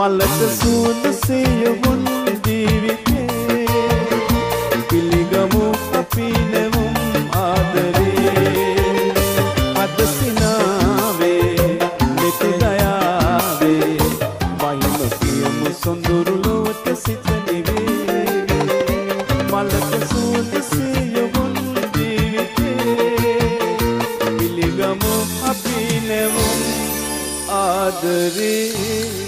මලක සුවඳ සියුමුන් ජීවිතේ පිළිගමු අපි නෙවුම් ආදරේ අද සිනාවේ මෙත දයාවේ වහින කියමු සොඳුරු ලොවට සිත නිවේ මලක සුවඳ සියුමුන් ජීවිතේ පිළිගමු අපි නෙවුම් ආදරේ